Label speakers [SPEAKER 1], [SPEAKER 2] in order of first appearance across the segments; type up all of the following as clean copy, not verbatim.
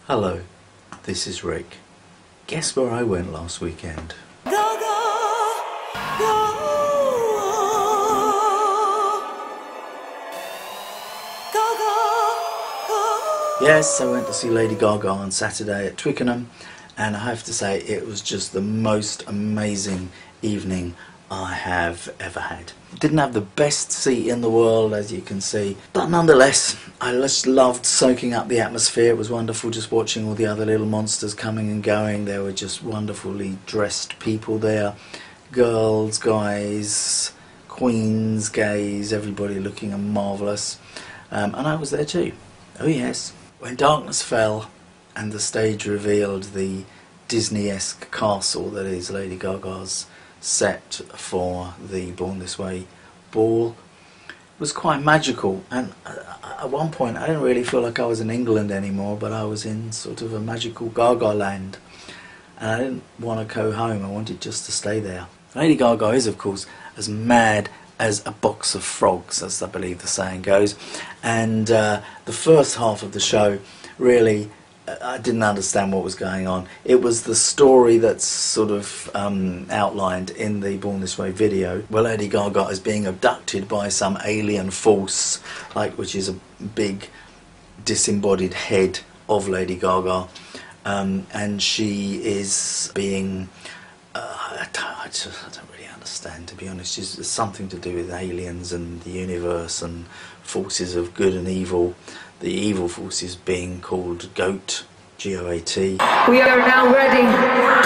[SPEAKER 1] Hello, this is Rick. Guess where I went last weekend? Yes, I went to see Lady Gaga on Saturday at Twickenham, and I have to say it was just the most amazing evening I have ever had. Didn't have the best seat in the world, as you can see, but nonetheless I just loved soaking up the atmosphere. It was wonderful just watching all the other little monsters coming and going. There were just wonderfully dressed people there, girls, guys, queens, gays, everybody looking marvellous, and I was there too. Oh yes. When darkness fell and the stage revealed the Disney-esque castle that is Lady Gaga's Sept for the Born This Way ball, it was quite magical, and at one point I didn't really feel like I was in England anymore, but I was in sort of a magical Gaga land, and I didn't want to go home. I wanted just to stay there. Lady Gaga is of course as mad as a box of frogs, as I believe the saying goes, and the first half of the show really I didn't understand what was going on. It was the story that's sort of outlined in the Born This Way video, where Lady Gaga is being abducted by some alien force, which is a big disembodied head of Lady Gaga, and she is being I don't really understand, to be honest. It's something to do with aliens and the universe and forces of good and evil. The evil forces being called GOAT, G-O-A-T.
[SPEAKER 2] We are now ready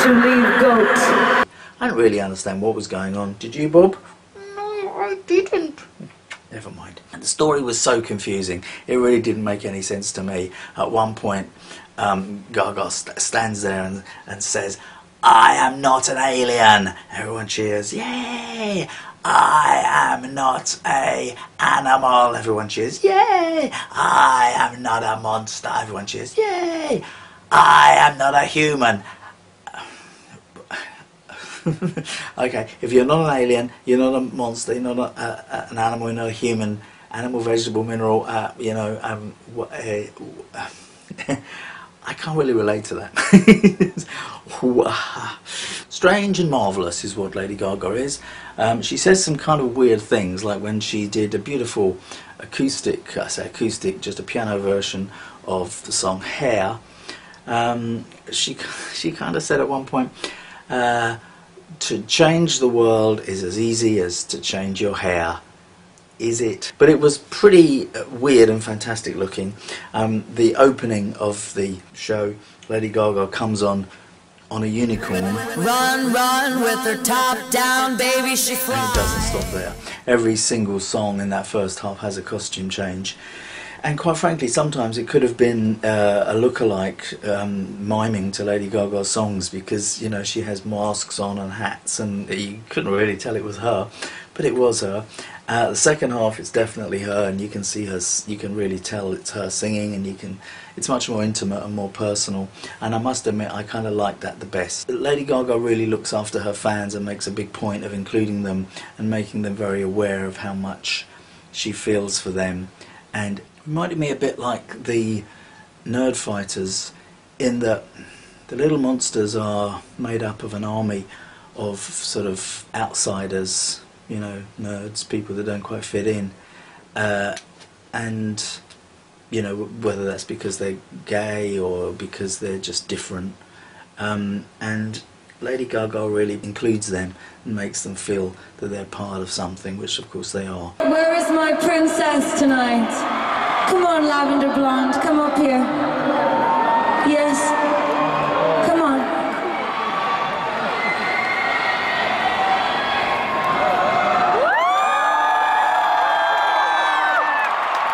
[SPEAKER 2] to leave GOAT.
[SPEAKER 1] I didn't really understand what was going on. Did you, Bob? No, I didn't. Never mind. And the story was so confusing. It really didn't make any sense to me. At one point, Gaga stands there and says, "I am not an alien." Everyone cheers, "Yay! I am not an animal." Everyone cheers, "Yay! I am not a monster." Everyone cheers, "Yay! I am not a human." Okay, if you're not an alien, you're not a monster, you're not an animal, you're not a human, animal, vegetable, mineral, I can't really relate to that. Strange and marvellous is what Lady Gaga is. She says some kind of weird things, like when she did a beautiful acoustic, I say acoustic, just a piano version of the song Hair. She kind of said at one point, to change the world is as easy as to change your hair. Is it? But it was pretty weird and fantastic looking. The opening of the show, Lady Gaga comes on a unicorn.
[SPEAKER 3] Run, run with her top down, baby, she flies.
[SPEAKER 1] And it doesn't stop there. Every single song in that first half has a costume change. And quite frankly, sometimes it could have been a lookalike miming to Lady Gaga's songs, because, you know, she has masks on and hats, and you couldn't really tell it was her, but it was her. The second half, it's definitely her, and you can see her. You can really tell it's her singing, and it's much more intimate and more personal. And I must admit, I kind of like that the best. Lady Gaga really looks after her fans and makes a big point of including them and making them very aware of how much she feels for them. And reminded me a bit like the Nerd Fighters, in that the little monsters are made up of an army of sort of outsiders, you know, nerds, people that don't quite fit in, and, you know, whether that's because they're gay or because they're just different, and Lady Gaga really includes them and makes them feel that they're part of something, which of course they are.
[SPEAKER 2] Where is my princess tonight? Come on, Lavender Blonde, come up here. Yes, come on.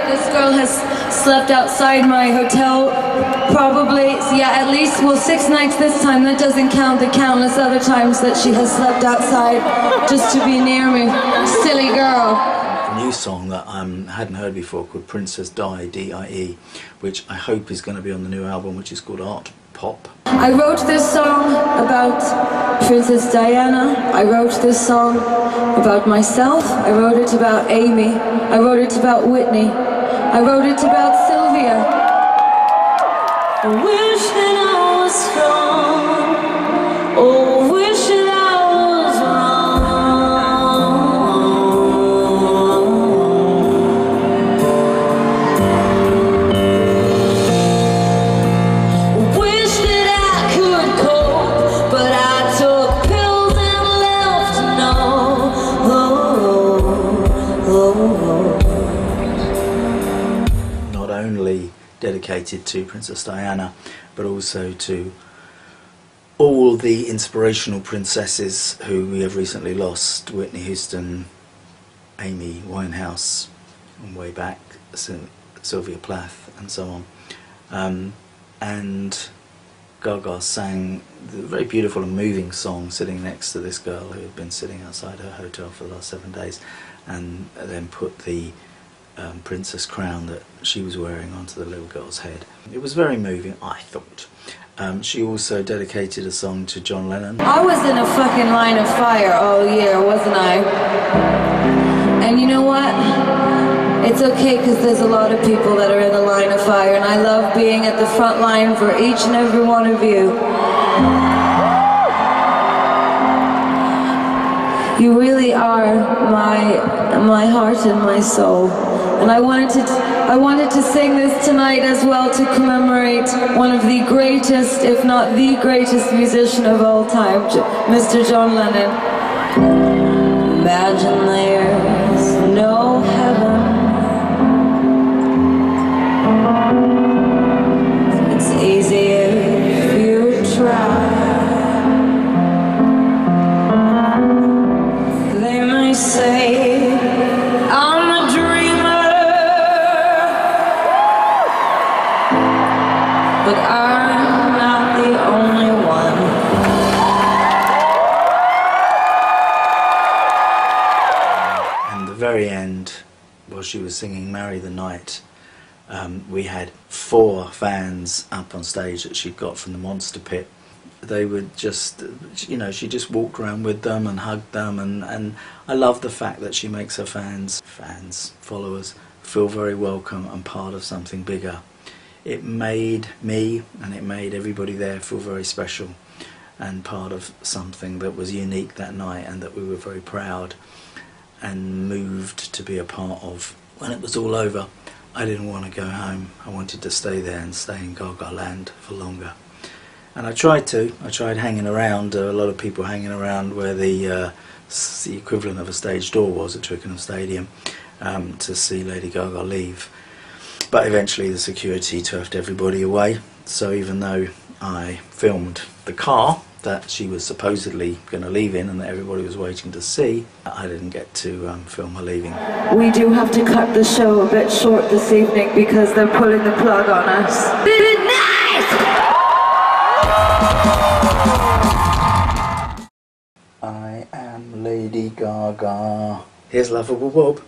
[SPEAKER 2] This girl has slept outside my hotel, probably, yeah, at least, well, 6 nights this time. That doesn't count the countless other times that she has slept outside just to be near me. Silly girl.
[SPEAKER 1] A new song that I hadn't heard before, called Princess Die, D-I-E, which I hope is going to be on the new album, which is called Art Pop.
[SPEAKER 2] I wrote this song about Princess Diana. I wrote this song about myself. I wrote it about Amy. I wrote it about Whitney. I wrote it about Sylvia. I wish that I was strong. Oh, wish that I was wrong. Wish that I could cope, but I took pills and left to know.
[SPEAKER 1] Not only dedicated to Princess Diana, but also to all the inspirational princesses who we have recently lost: Whitney Houston, Amy Winehouse, and way back Sylvia Plath, and so on. And Gaga sang the very beautiful and moving song sitting next to this girl who had been sitting outside her hotel for the last 7 days, and then put the princess crown that she was wearing onto the little girl's head. It was very moving, I thought. She also dedicated a song to John Lennon.
[SPEAKER 2] I was in a fucking line of fire all year, wasn't I? And you know what? It's okay, because there's a lot of people that are in the line of fire, and I love being at the front line for each and every one of you. You really are my heart and my soul. And I wanted to sing this tonight as well to commemorate one of the greatest, if not the greatest musician of all time, Mr. John Lennon. Imagine there's no heaven. It's easy if you try. They may say I'm a dreamer, but I'm not the only one.
[SPEAKER 1] And the very end, while she was singing Marry the Night, we had 4 fans up on stage that she'd got from the Monster Pit. They would just, you know, she just walked around with them and hugged them, and I love the fact that she makes her followers, feel very welcome and part of something bigger. It made me, and it made everybody there, feel very special and part of something that was unique that night, and that we were very proud and moved to be a part of. When it was all over, I didn't want to go home. I wanted to stay there and stay in Gaga land for longer. And I tried hanging around, a lot of people hanging around where the equivalent of a stage door was at Twickenham Stadium, to see Lady Gaga leave. But eventually the security turfed everybody away, so even though I filmed the car that she was supposedly going to leave in and that everybody was waiting to see, I didn't get to film her leaving.
[SPEAKER 2] We do have to cut the show a bit short this evening because they're pulling the plug on us. Good night!
[SPEAKER 1] I am Lady Gaga. Here's Lovable Bob.